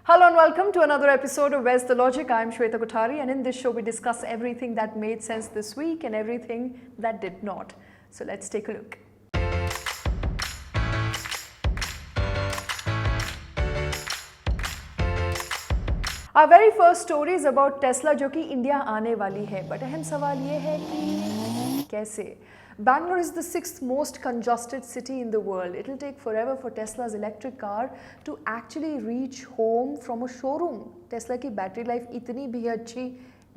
Hello and welcome to another episode of Where's the Logic? I'm Shweta Kothari, and in this show we discuss everything that made sense this week and everything that did not. So let's take a look. Our very first story is about Tesla जो कि India आने वाली है, but अहम सवाल ये है कि कैसे? Bangalore is the sixth most congested city in the world. It will take forever for Tesla's electric car to actually reach home from a showroom. Tesla की battery life इतनी भी अच्छी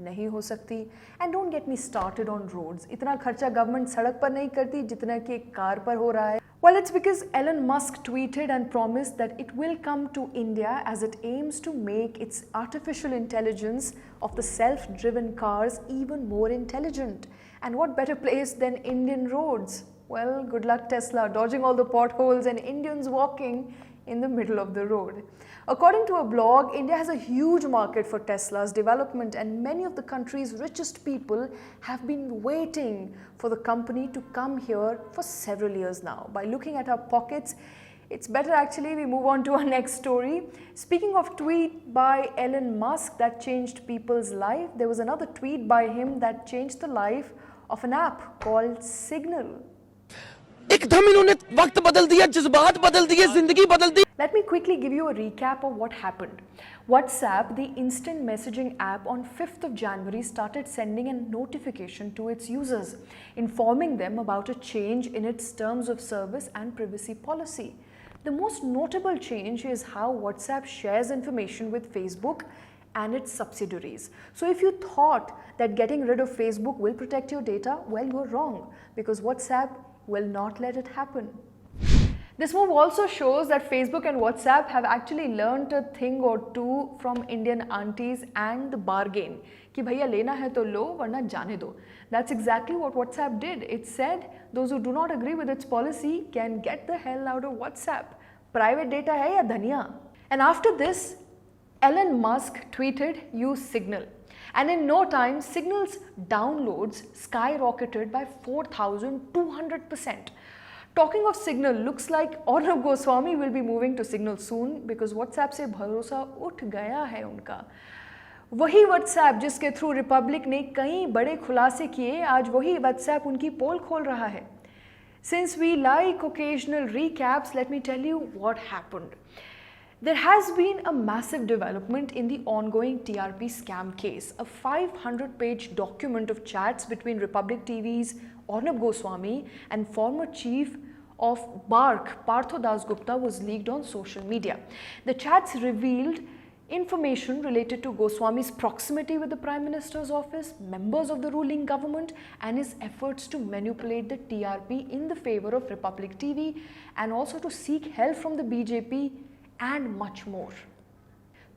नहीं हो सकती. And don't get me started on roads. इतना खर्चा government सड़क पर नहीं करती जितना कि एक कार पर हो रहा है. Well, it's because Elon Musk tweeted and promised that it will come to India as it aims to make its artificial intelligence of the self-driven cars even more intelligent. And what better place than Indian roads? Well, good luck Tesla, dodging all the potholes and Indians walking in the middle of the road. According to a blog, India has a huge market for Tesla's development, and many of the country's richest people have been waiting for the company to come here for several years now. By looking at our pockets, it's better actually we move on to our next story. Speaking of tweet by Elon Musk that changed people's life, there was another tweet by him that changed the life of an app called Signal. एकदम इन्होंने वक्त बदल दिया, जज्बात बदल दिए, जिंदगी बदल दी. Let me quickly give you a recap of what happened. WhatsApp, the instant messaging app, on 5th of January started sending a notification to its users, informing them about a change in its terms of service and privacy policy. The most notable change is how WhatsApp shares information with Facebook and its subsidiaries. So if you thought that getting rid of Facebook will protect your data, well, you're wrong, because WhatsApp will not let it happen. This move also shows that Facebook and WhatsApp have actually learned a thing or two from Indian aunties and the bargain. कि भैया लेना है तो लो वरना जाने दो. That's exactly what WhatsApp did. It said those who do not agree with its policy can get the hell out of WhatsApp. Private data है या धनिया? And after this, Elon Musk tweeted, use Signal. And in no time, Signal's downloads skyrocketed by 4,200%. Talking of Signal, looks like Arnab Goswami will be moving to Signal soon because WhatsApp से भरोसा उठ गया है उनका. वही WhatsApp जिसके through Republic ने कई बड़े खुलासे किए, आज वही WhatsApp उनकी पोल खोल रहा है. Since we like occasional recaps, let me tell you what happened. There has been a massive development in the ongoing TRP scam case. A 500-page document of chats between Republic TV's Arnab Goswami and former chief of BARC, Partho Dasgupta, was leaked on social media. The chats revealed information related to Goswami's proximity with the Prime Minister's office, members of the ruling government, and his efforts to manipulate the TRP in the favor of Republic TV, and also to seek help from the BJP and much more.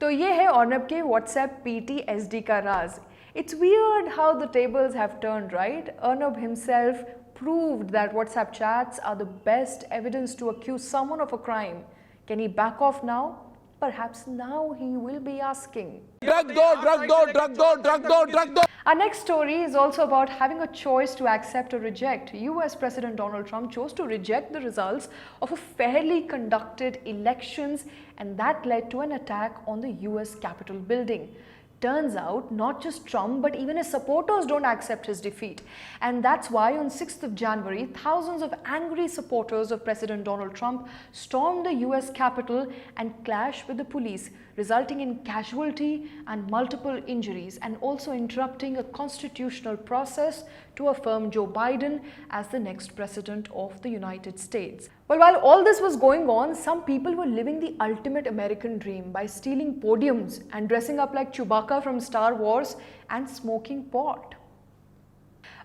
तो ये है अर्नब के WhatsApp PTSD का राज. It's weird how the tables have turned, right? Arnab himself proved that WhatsApp chats are the best evidence to accuse someone of a crime. Can he back off now? Perhaps now he will be asking. Drug do, drug do, drug do, drug do, drug do. Our next story is also about having a choice to accept or reject. US President Donald Trump chose to reject the results of a fairly conducted elections, and that led to an attack on the US Capitol building. Turns out, not just Trump, but even his supporters don't accept his defeat. And that's why on 6th of January, thousands of angry supporters of President Donald Trump stormed the US Capitol and clashed with the police, resulting in casualty and multiple injuries, and also interrupting a constitutional process to affirm Joe Biden as the next president of the United States. Well, while all this was going on, some people were living the ultimate American dream by stealing podiums and dressing up like Chewbacca from Star Wars and smoking pot.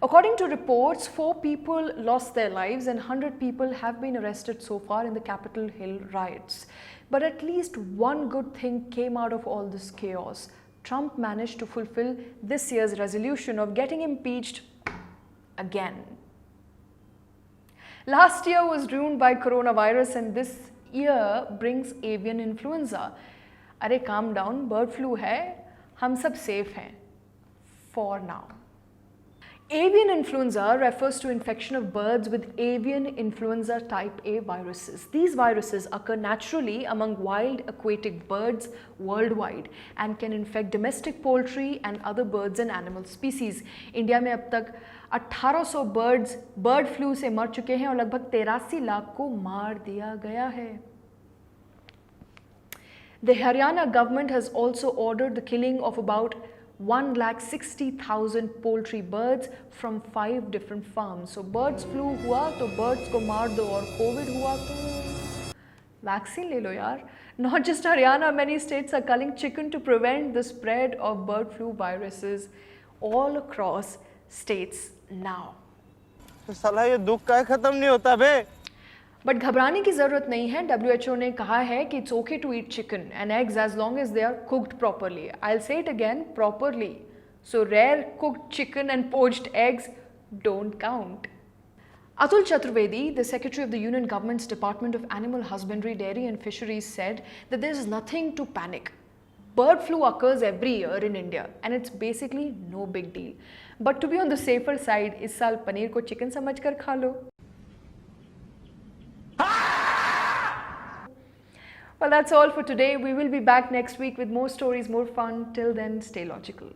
According to reports, 4 people lost their lives and 100 people have been arrested so far in the Capitol Hill riots. But at least one good thing came out of all this chaos. Trump managed to fulfill this year's resolution of getting impeached again. Last year was ruined by coronavirus, and this year brings avian influenza. अरे calm down, bird flu है, हम सब safe हैं for now. Avian influenza refers to infection of birds with avian influenza type A viruses. These viruses occur naturally among wild aquatic birds worldwide and can infect domestic poultry and other birds and animal species. India में अब तक 1800 birds bird flu से मर चुके हैं और लगभग 83 लाख को मार दिया गया है. The Haryana government has also ordered the killing of about 1,60,000 poultry birds from 5 different farms. So birds flu हुआ तो birds को मार दो और COVID हुआ तो वैक्सीन ले लो यार. Not just Haryana, many states are culling chicken to prevent the spread of bird flu viruses all across states now. तो साला ये दुख का खत्म नहीं होता बे. बट घबराने की ज़रूरत नहीं है. WHO ने कहा है कि it's okay to eat chicken and eggs as long as they are cooked properly. I will say it again, properly. So rare cooked chicken and poached eggs don't count. Atul Chaturvedi, the Secretary of the Union Government's Department of Animal Husbandry, Dairy and Fisheries, said that there is nothing to panic. Bird flu occurs every year in India and it's basically no big deal. But to be on the safer side, इस साल पनीर को chicken समझकर खा लो. Well, that's all for today. We will be back next week with more stories, more fun. Till then, stay logical.